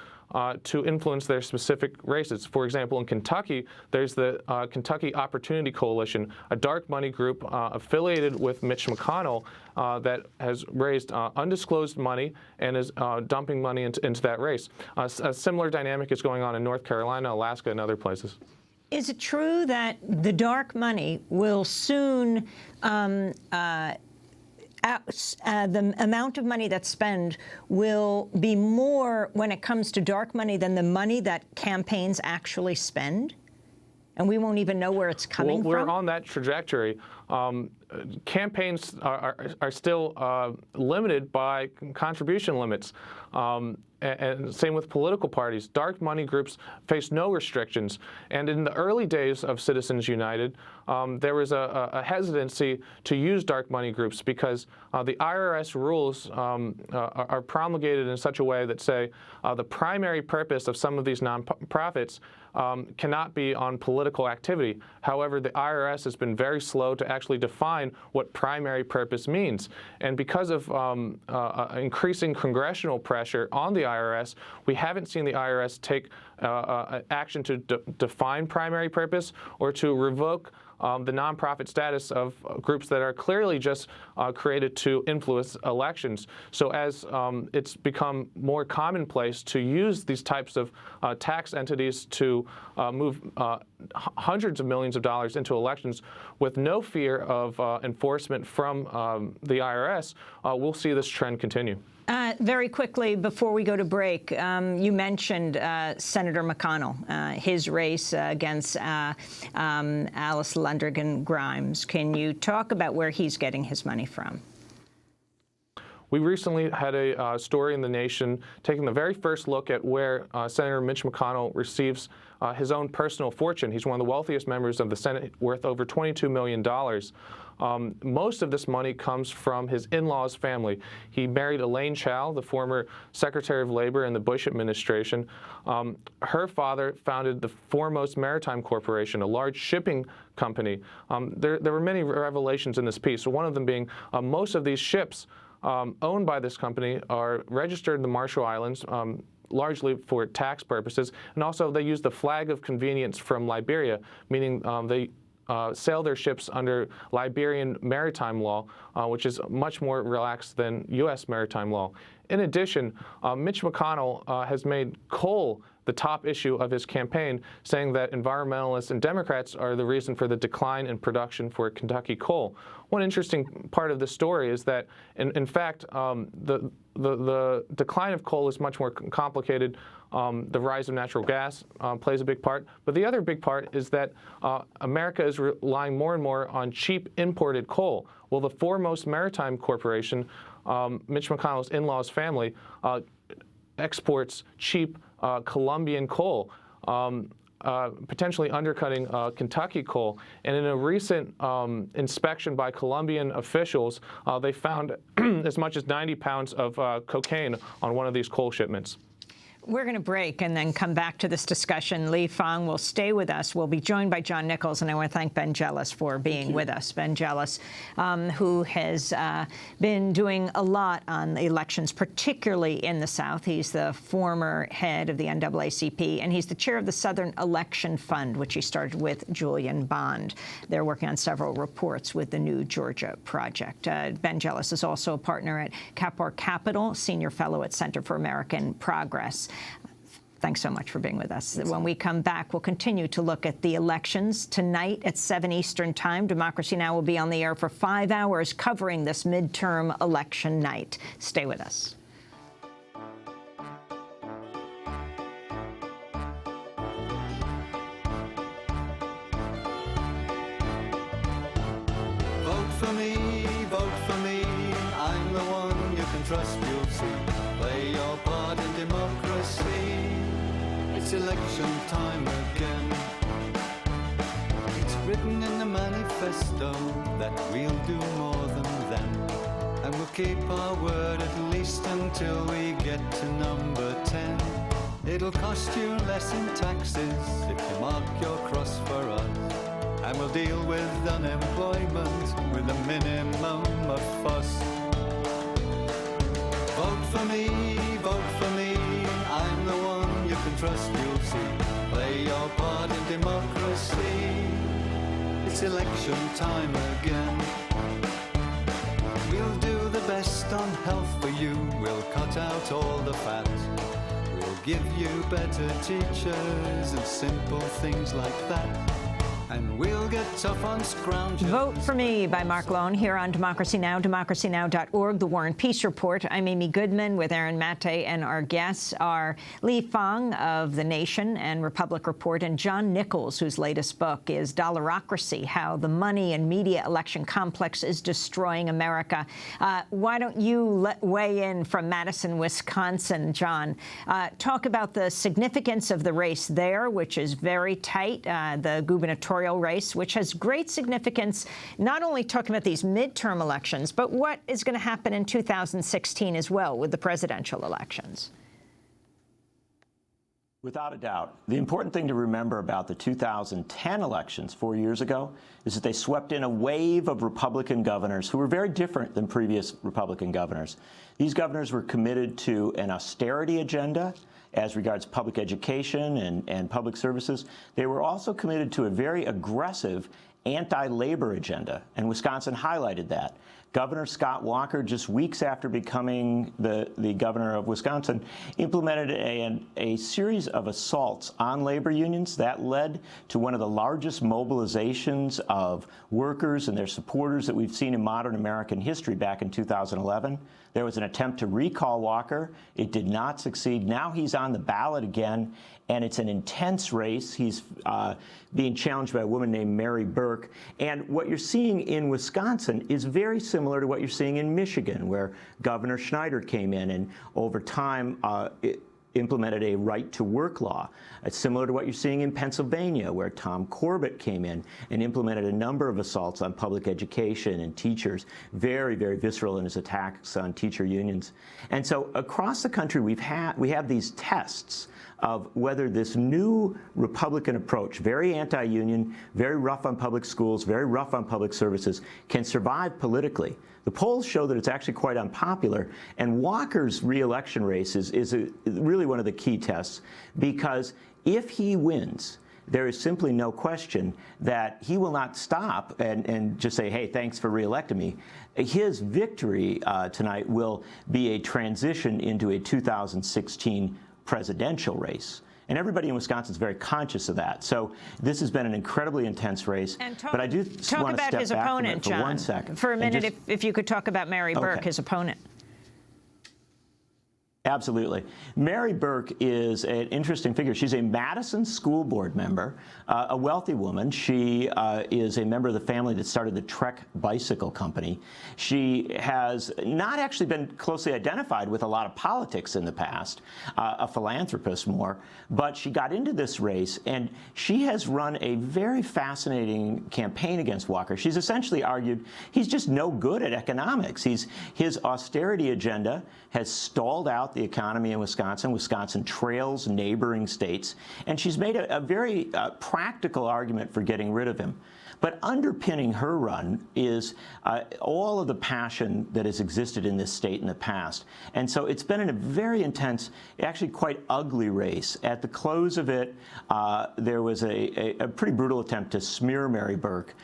to influence their specific races. For example, in Kentucky, there's the Kentucky Opportunity Coalition, a dark money group affiliated with Mitch McConnell that has raised undisclosed money and is dumping money into that race. A similar dynamic is going on in North Carolina, Alaska, and other places. Is it true that the dark money will soon the amount of money that's spent will be more when it comes to dark money than the money that campaigns actually spend? And we won't even know where it's coming from? We're on that trajectory. Campaigns are still limited by contribution limits. And same with political parties. Dark money groups face no restrictions. And in the early days of Citizens United, there was a hesitancy to use dark money groups because the IRS rules are promulgated in such a way that say the primary purpose of some of these nonprofits cannot be on political activity. However, the IRS has been very slow to actually define what primary purpose means. And because of increasing congressional pressure on the IRS, we haven't seen the IRS take action to define primary purpose or to revoke the nonprofit status of groups that are clearly just created to influence elections. So as it's become more commonplace to use these types of tax entities to move hundreds of millions of dollars into elections with no fear of enforcement from the IRS, we'll see this trend continue. Very quickly, before we go to break, you mentioned Senator McConnell, his race against Alice Lundergan Grimes. Can you talk about where he's getting his money from? We recently had a story in The Nation taking the very first look at where Senator Mitch McConnell receives his own personal fortune. He's one of the wealthiest members of the Senate, worth over $22 million. Most of this money comes from his in-laws' family. He married Elaine Chao, the former Secretary of Labor in the Bush administration. Her father founded the Foremost Maritime Corporation, a large shipping company. There were many revelations in this piece, one of them being most of these ships owned by this company are registered in the Marshall Islands, largely for tax purposes, and also they use the flag of convenience from Liberia, meaning they sail their ships under Liberian maritime law, which is much more relaxed than U.S. maritime law. In addition, Mitch McConnell has made coal the top issue of his campaign, saying that environmentalists and Democrats are the reason for the decline in production for Kentucky coal. One interesting part of the story is that, in fact, the decline of coal is much more complicated. The rise of natural gas plays a big part. But the other big part is that America is relying more and more on cheap imported coal. Well, the Foremost Maritime Corporation, Mitch McConnell's in-laws family, exports cheap Colombian coal, potentially undercutting Kentucky coal. And in a recent inspection by Colombian officials, they found as much as 90 pounds of cocaine on one of these coal shipments. We're going to break and then come back to this discussion. Lee Fang will stay with us. We'll be joined by John Nichols, and I want to thank Ben Jealous for being with us. Ben Jealous, who has been doing a lot on the elections, particularly in the South. He's the former head of the NAACP, and he's the chair of the Southern Election Fund, which he started with Julian Bond. They're working on several reports with the New Georgia Project. Ben Jealous is also a partner at Kapor Capital, senior fellow at Center for American Progress. Thanks so much for being with us. When we come back, we'll continue to look at the elections. Tonight at 7 Eastern Time, Democracy Now! Will be on the air for 5 hours covering this midterm election night. Stay with us. Vote for me, I'm the one you can trust, you'll see. Play your part in democracy. It's election time again. It's written in the manifesto that we'll do more than them. And we'll keep our word at least until we get to number 10. It'll cost you less in taxes if you mark your cross for us. And we'll deal with unemployment with a minimum of fuss. Vote for me, I'm the one trust, you'll see. Play your part in democracy. It's election time again. We'll do the best on health for you. We'll cut out all the fat. We'll give you better teachers and simple things like that. And we'll get tough on scroungers. Vote for Me by Mark Lone here on Democracy Now!, democracynow.org, The War and Peace Report. I'm Amy Goodman with Aaron Mate, and our guests are Lee Fang of The Nation and Republic Report, and John Nichols, whose latest book is Dollarocracy, How the Money and Media Election Complex is Destroying America. Why don't you weigh in from Madison, Wisconsin, John? Talk about the significance of the race there, which is very tight, the gubernatorial race, which has great significance, not only talking about these midterm elections, but what is going to happen in 2016 as well with the presidential elections. Without a doubt. The important thing to remember about the 2010 elections 4 years ago is that they swept in a wave of Republican governors who were very different than previous Republican governors. These governors were committed to an austerity agenda as regards public education and public services. They were also committed to a very aggressive anti-labor agenda, and Wisconsin highlighted that. Governor Scott Walker, just weeks after becoming the governor of Wisconsin, implemented a series of assaults on labor unions that led to one of the largest mobilizations of workers and their supporters that we've seen in modern American history back in 2011. There was an attempt to recall Walker. It did not succeed. Now he's on the ballot again, and it's an intense race. He's being challenged by a woman named Mary Burke. And what you're seeing in Wisconsin is very similar to what you're seeing in Michigan, where Governor Schneider came in and over time implemented a right-to-work law. It's similar to what you're seeing in Pennsylvania, where Tom Corbett came in and implemented a number of assaults on public education and teachers, very, very visceral in his attacks on teacher unions. And so across the country, we have these tests of whether this new Republican approach, very anti-union, very rough on public schools, very rough on public services, can survive politically. The polls show that it's actually quite unpopular, and Walker's re-election race is really one of the key tests, because if he wins, there is simply no question that he will not stop and just say, hey, thanks for re-electing me. His victory tonight will be a transition into a 2016 presidential race. And everybody in Wisconsin is very conscious of that. So this has been an incredibly intense race. But I do want to step back his opponent, from it for John, 1 second. For a minute, if you could talk about Mary Burke, his opponent. Absolutely. Mary Burke is an interesting figure. She's a Madison school board member, a wealthy woman. She is a member of the family that started the Trek Bicycle Company. She has not actually been closely identified with a lot of politics in the past, a philanthropist more, but she got into this race, and she has run a very fascinating campaign against Walker. She's essentially argued he's just no good at economics. His austerity agenda has stalled out the economy in Wisconsin. Wisconsin trails neighboring states, and she's made a very practical argument for getting rid of him. But underpinning her run is all of the passion that has existed in this state in the past. And so it's been in a very intense, actually quite ugly race. At the close of it, there was a pretty brutal attempt to smear Mary Burke,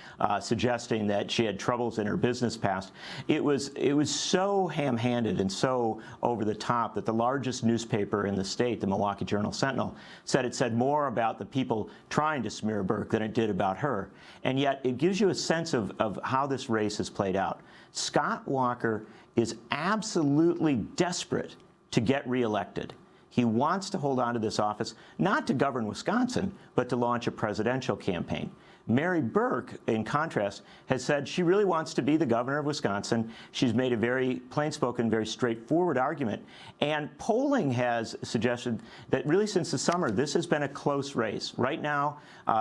suggesting that she had troubles in her business past. It was so ham-handed and so over the top that the largest newspaper in the state, the Milwaukee Journal-Sentinel, said it said more about the people trying to smear Burke than it did about her. And yet it gives you a sense of how this race has played out. Scott Walker is absolutely desperate to get reelected. He wants to hold on to this office, not to govern Wisconsin, but to launch a presidential campaign. Mary Burke, in contrast, has said she really wants to be the governor of Wisconsin. She's made a very plain-spoken, very straightforward argument. And polling has suggested that really since the summer, this has been a close race. Right now,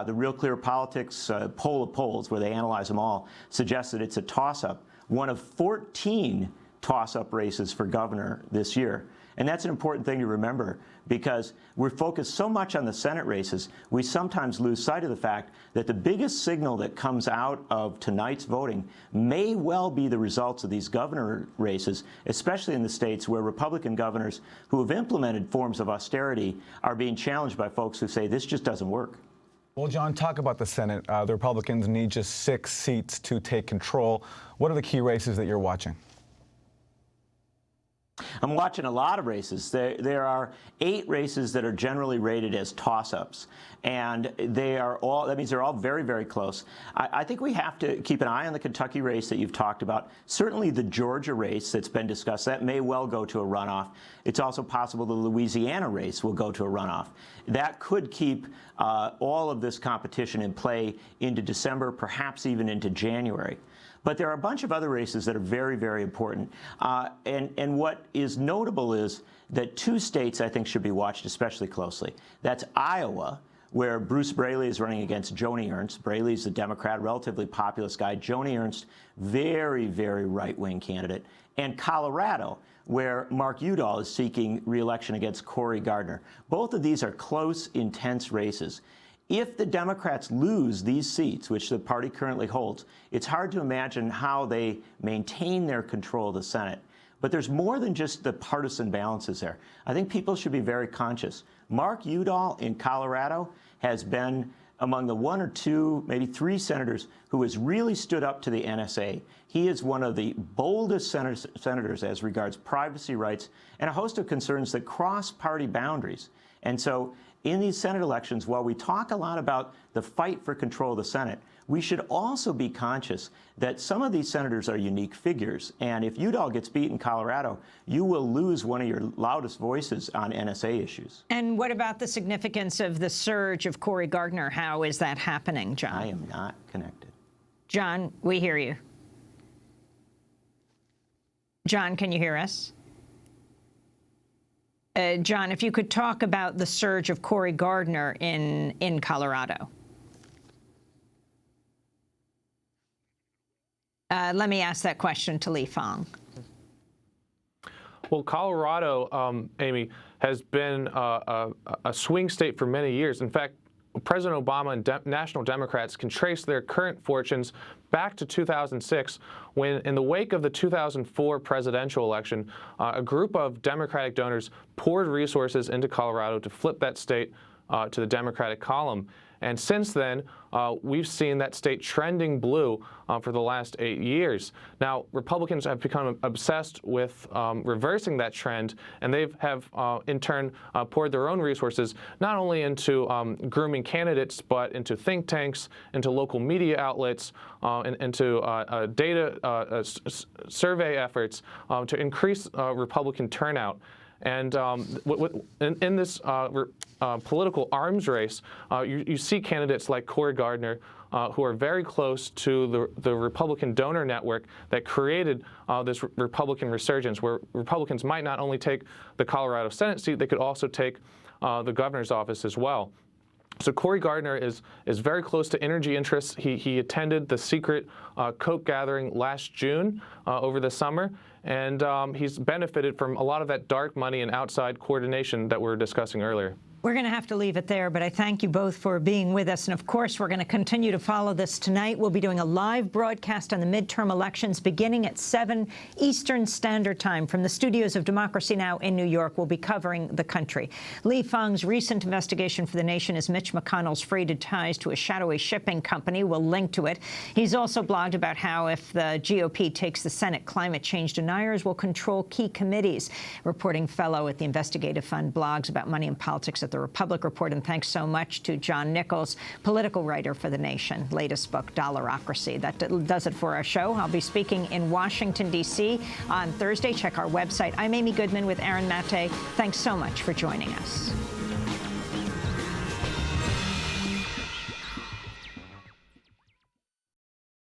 the Real Clear Politics poll of polls, where they analyze them all, suggests that it's a toss-up, one of 14 toss-up races for governor this year. And that's an important thing to remember, because we're focused so much on the Senate races, we sometimes lose sight of the fact that the biggest signal that comes out of tonight's voting may well be the results of these governor races, especially in the states where Republican governors who have implemented forms of austerity are being challenged by folks who say this just doesn't work. Well, John, talk about the Senate. The Republicans need just 6 seats to take control. What are the key races that you're watching? I'm watching a lot of races. There are 8 races that are generally rated as toss-ups, and that means they're all very, very close. I think we have to keep an eye on the Kentucky race that you've talked about. Certainly the Georgia race that's been discussed, that may well go to a runoff. It's also possible the Louisiana race will go to a runoff. That could keep all of this competition in play into December, perhaps even into January. But there are a bunch of other races that are very, very important. And what is notable is that 2 states, I think, should be watched especially closely. That's Iowa, where Bruce Braley is running against Joni Ernst. Braley's a Democrat, relatively populist guy. Joni Ernst, very, very right-wing candidate. And Colorado, where Mark Udall is seeking re-election against Cory Gardner. Both of these are close, intense races. If the Democrats lose these seats, which the party currently holds, it's hard to imagine how they maintain their control of the Senate. But there's more than just the partisan balances there. I think people should be very conscious. Mark Udall in Colorado has been among the 1 or 2, maybe 3 senators who has really stood up to the NSA. He is one of the boldest senators as regards privacy rights and a host of concerns that cross party boundaries. And so in these Senate elections, while we talk a lot about the fight for control of the Senate, we should also be conscious that some of these senators are unique figures. And if Udall gets beat in Colorado, you will lose one of your loudest voices on NSA issues. And what about the significance of the surge of Cory Gardner? How is that happening, John? I am not connected. John, we hear you. John, can you hear us? John, if you could talk about the surge of Cory Gardner in Colorado. Let me ask that question to Lee Fang. Well, Colorado, Amy, has been a swing state for many years. In fact, President Obama and National Democrats can trace their current fortunes back to 2006, when, in the wake of the 2004 presidential election, a group of Democratic donors poured resources into Colorado to flip that state to the Democratic column. And since then, we've seen that state trending blue for the last 8 years. Now, Republicans have become obsessed with reversing that trend, and they have, in turn, poured their own resources not only into grooming candidates, but into think tanks, into local media outlets, and into data survey efforts to increase Republican turnout. And in this political arms race, you see candidates like Cory Gardner, who are very close to the Republican donor network that created this Republican resurgence, where Republicans might not only take the Colorado Senate seat, they could also take the governor's office as well. So Cory Gardner is very close to energy interests. He attended the secret Coke gathering last June over the summer, and he's benefited from a lot of that dark money and outside coordination that we were discussing earlier. We're going to have to leave it there, but I thank you both for being with us. And, of course, we're going to continue to follow this tonight. We'll be doing a live broadcast on the midterm elections beginning at 7 Eastern Standard Time from the studios of Democracy Now! In New York. We'll be covering the country. Lee Fang's recent investigation for The Nation is Mitch McConnell's freighted ties to a shadowy shipping company. We'll link to it. He's also blogged about how if the GOP takes the Senate, climate change deniers will control key committees. Reporting fellow at the Investigative Fund blogs about money and politics at the Republic Report. And thanks so much to John Nichols, political writer for The Nation. Latest book, Dollarocracy. That does it for our show. I'll be speaking in Washington, D.C. on Thursday. Check our website. I'm Amy Goodman with Aaron Maté. Thanks so much for joining us.